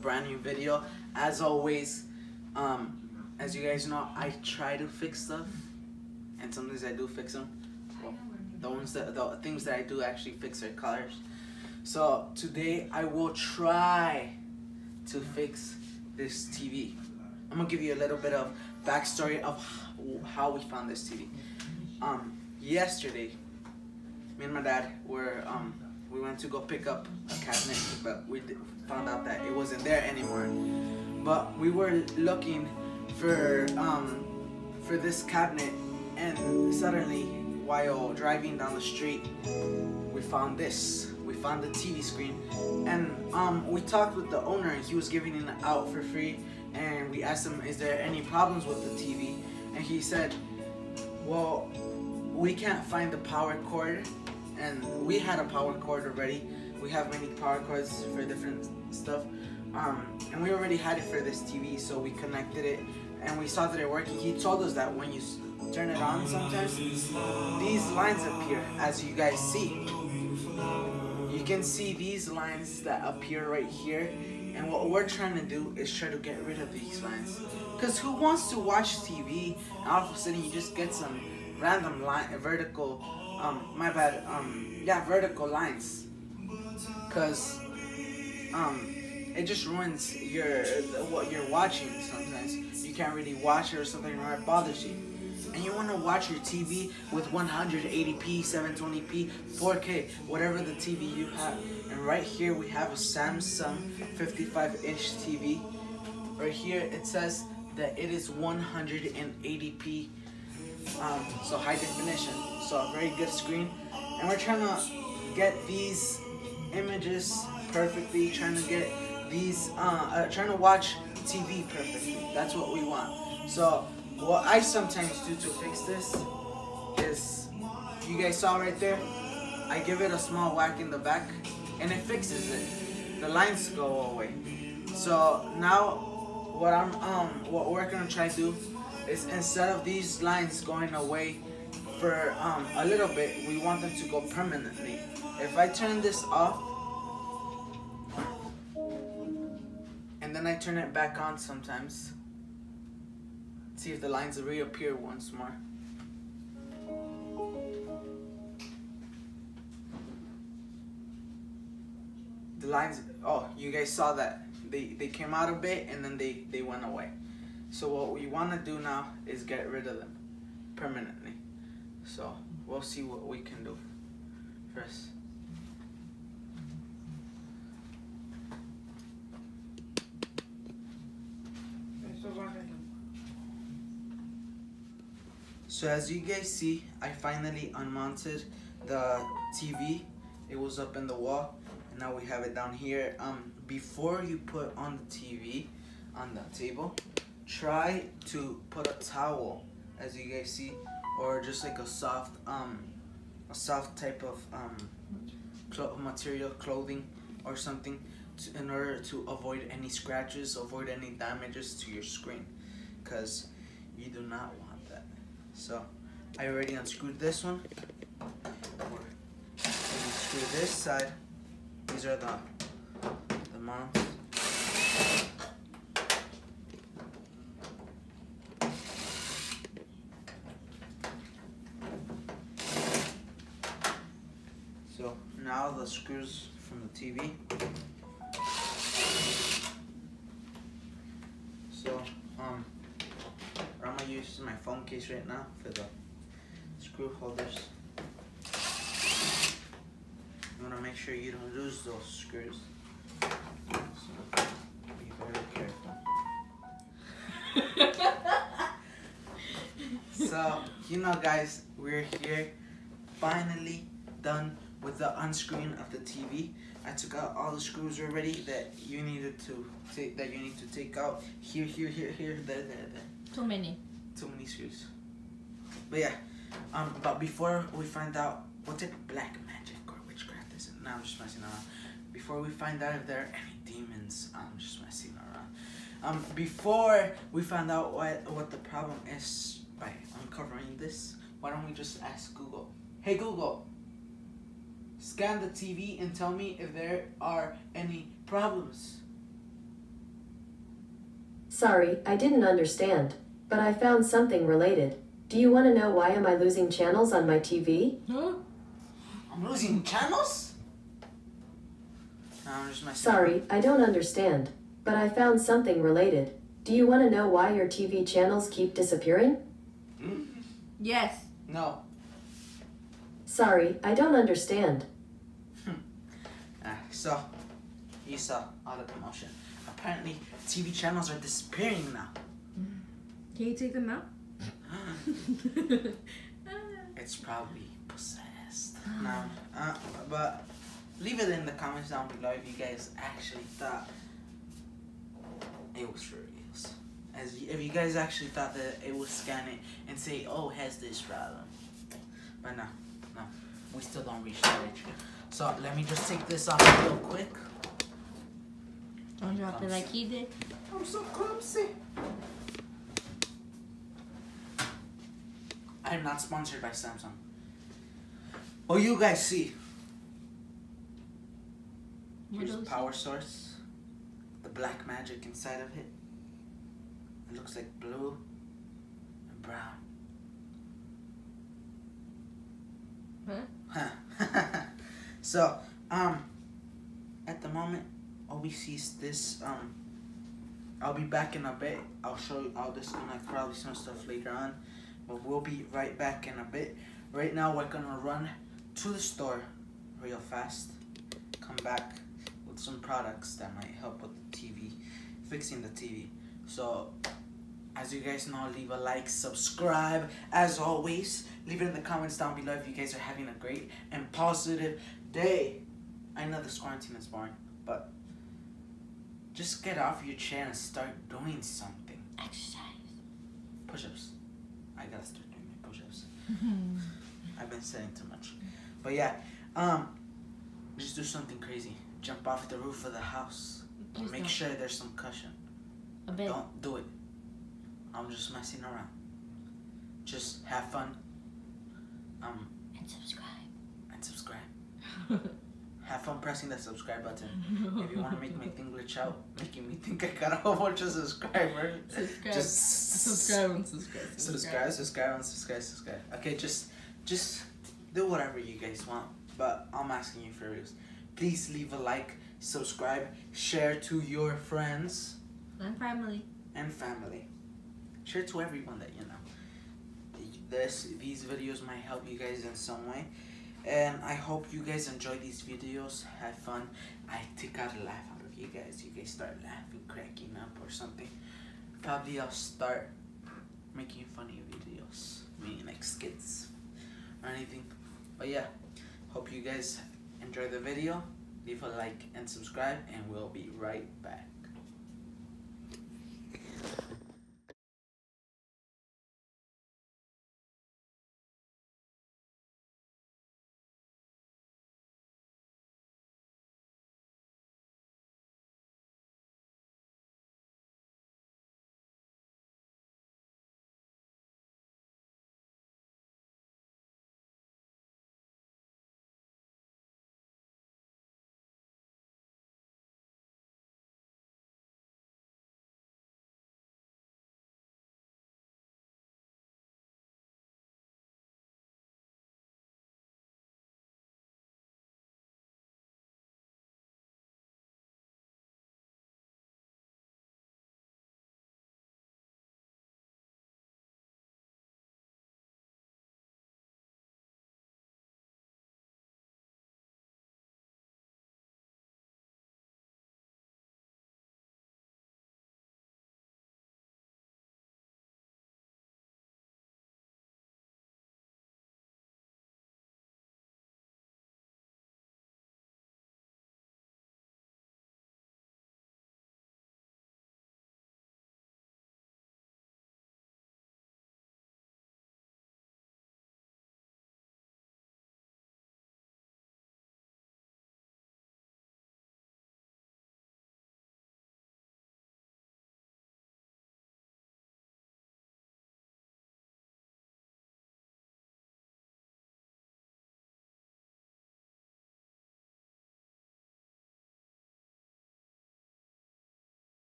brand new video. As always, as you guys know, I try to fix stuff, and sometimes I do fix them. Well, the things that I do actually fix are colors. So today I will try to fix this TV. I'm gonna give you a little bit of backstory of how we found this TV. Yesterday, me and my dad were we went to go pick up a cabinet, but we found out that it wasn't there anymore. But we were looking for this cabinet, and suddenly, while driving down the street, we found this. We found the TV screen, and we talked with the owner, and he was giving it out for free. And we asked him, "Is there any problems with the TV?" And he said, "Well, we can't find the power cord." And we had a power cord already. We have many power cords for different stuff. And we already had it for this TV, so we connected it and we saw that it working. He told us that when you turn it on, sometimes these lines appear, as you guys see. You can see these lines that appear right here. And what we're trying to do is try to get rid of these lines. Because who wants to watch TV and all of a sudden you just get some random line, vertical, vertical lines, because it just ruins what you're watching. Sometimes you can't really watch it, or something, or it bothers you, and you want to watch your TV with 180p, 720p, 4K, whatever the TV you have. And right here we have a Samsung 55-inch TV. Right here it says that it is 180p. So high definition, so a very good screen, and we're trying to get these images perfectly, trying to get these, trying to watch TV perfectly. That's what we want. So what I sometimes do to fix this is, you guys saw right there, I give it a small whack in the back, and it fixes it. The lines go away. So now what we're gonna try to do is, instead of these lines going away for a little bit, we want them to go permanently. If I turn this off and then I turn it back on sometimes, see if the lines reappear once more. The lines, oh, you guys saw that they came out a bit and then they went away. So what we want to do now is get rid of them permanently. So we'll see what we can do first. So as you guys see, I finally unmounted the TV. It was up in the wall, and now we have it down here. Before you put on the TV on the table, try to put a towel, as you guys see, or just like a soft type of material, clothing or something, in order to avoid any scratches, avoid any damages to your screen, because you do not want that. So I already unscrewed this one. Unscrew this side. These are the mounts. So now the screws from the TV. So I'm gonna use my phone case right now for the screw holders. You wanna make sure you don't lose those screws. So be very careful. So, you know guys, we're here, finally done with the unscrewing of the TV. I took out all the screws already that you needed to take out. Here, there. Too many screws. But yeah, but before we find out what type of black magic or witchcraft is it, no, I'm just messing around. Before we find out if there are any demons, I'm just messing around. Before we find out what the problem is by uncovering this, why don't we just ask Google? Hey Google, scan the TV and tell me if there are any problems. Sorry, I didn't understand, but I found something related. Do you want to know why am I losing channels on my TV? Huh? I'm losing channels? No, I'm just messing. Sorry, I don't understand, but I found something related. Do you want to know why your TV channels keep disappearing? Yes. No. Sorry, I don't understand. So, you saw all the commotion. Apparently, TV channels are disappearing now. Can you take them out? It's probably possessed. No, but leave it in the comments down below if you guys actually thought it was for reals. If you guys actually thought that it was scanning and say, oh, has this problem. But no, we still don't reach that age. So let me just take this off real quick. Don't drop it like he did. I'm so clumsy. I am not sponsored by Samsung. Well, you guys see. Here's the power source. The black magic inside of it. It looks like blue and brown. Huh? So, at the moment, all we see is this, I'll be back in a bit. I'll show you, I'll disconnect probably some stuff later on, but we'll be right back in a bit. Right now, we're gonna run to the store real fast, come back with some products that might help with the TV, fixing the TV. So, as you guys know, leave a like, subscribe. As always, leave it in the comments down below if you guys are having a great and positive day. I know this quarantine is boring, but just get off your chair and start doing something. Exercise. Push-ups. I gotta start doing my push-ups. I've been saying too much. But yeah, just do something crazy. Jump off the roof of the house. Please Make don't. sure there's some cushion. A bit. Don't do it. I'm just messing around. Just have fun. And subscribe. And subscribe. Have fun pressing that subscribe button. If you want to make my thing glitch out, making me think I got a whole bunch of subscribers. Subscribe. Just Subscribe and subscribe. subscribe. Okay, just do whatever you guys want. But I'm asking you for reals. Please leave a like, subscribe, share to your friends And family. and family. Share to everyone that you know. These videos might help you guys in some way. And I hope you guys enjoy these videos, have fun. I take out a laugh out of you guys. You guys start laughing, cracking up or something. Probably I'll start making funny videos. Meaning like skits or anything. But yeah, hope you guys enjoy the video. Leave a like and subscribe and we'll be right back.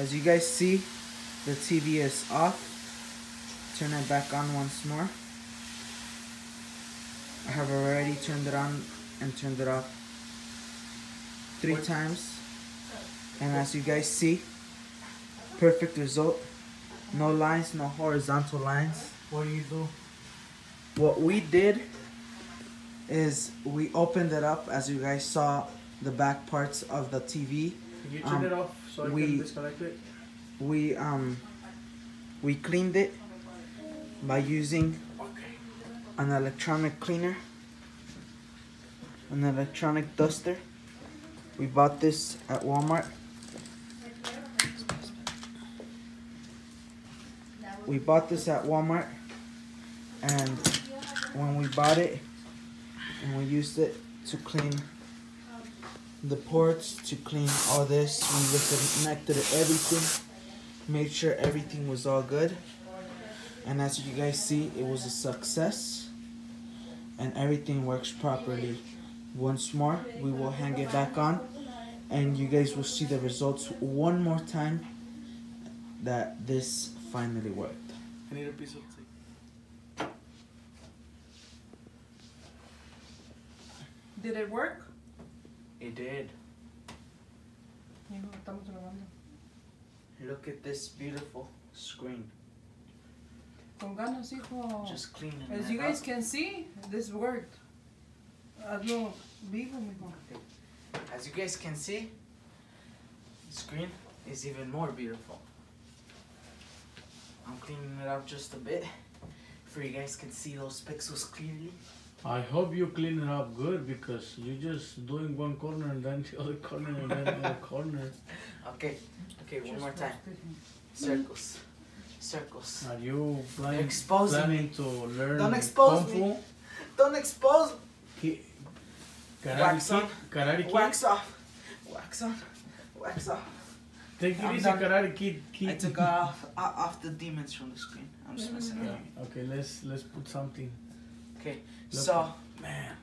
As you guys see, the TV is off. Turn it back on once more. I have already turned it on and turned it off 3 times. And as you guys see, perfect result. No lines, no horizontal lines. What do you do? What we did is we opened it up, as you guys saw the back parts of the TV. Can you turn it off so I can disconnect it? We cleaned it by using an electronic cleaner, an electronic duster. We bought this at Walmart. We bought this at Walmart, and when we bought it and we used it to clean the ports, to clean all this, we connected everything, made sure everything was all good, and as you guys see, it was a success and everything works properly. Once more, we will hang it back on and you guys will see the results one more time that this finally worked. I need a piece of tape. Did it work? It did. Look at this beautiful screen. Con ganas, hijo. Just cleaning As it you guys up. can see, this worked. Hazlo vivo, mijo. As you guys can see, the screen is even more beautiful. I'm cleaning it up just a bit so you guys can see those pixels clearly. I hope you clean it up good because you're just doing one corner and then the other corner and then the other corner. Okay, one more time. Circles. Circles. Are you Exposing planning to learn Don't expose Kung me. Fu? Don't expose. Wax on. Karate Kid? Wax off. Wax on. Wax off. Take it I'm easy, done. Karate Kid. I took off the demons from the screen. I'm just messing Yeah. around. Okay, let's put something. Okay, Look so Man.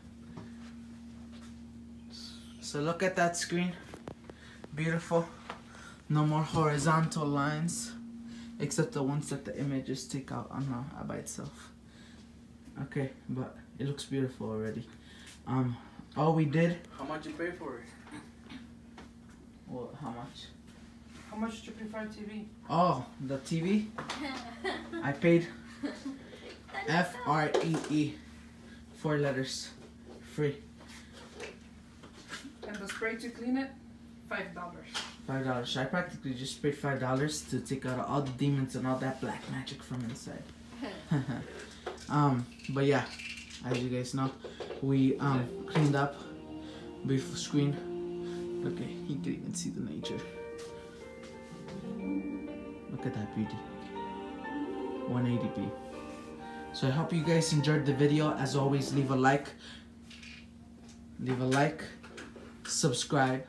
So look at that screen. Beautiful. No more horizontal lines. Except the ones that the images take out by itself. Okay, but it looks beautiful already. All we did. How much you pay for it? Well, how much? How much did you prefer TV? Oh, the TV? I paid FREE. 4 letters. Free. And the spray to clean it? $5. $5. I practically just paid $5 to take out all the demons and all that black magic from inside. But yeah, as you guys know, we cleaned up beautiful screen. Okay, you can even see the nature. Look at that beauty. 180p. So I hope you guys enjoyed the video. As always, leave a like, subscribe,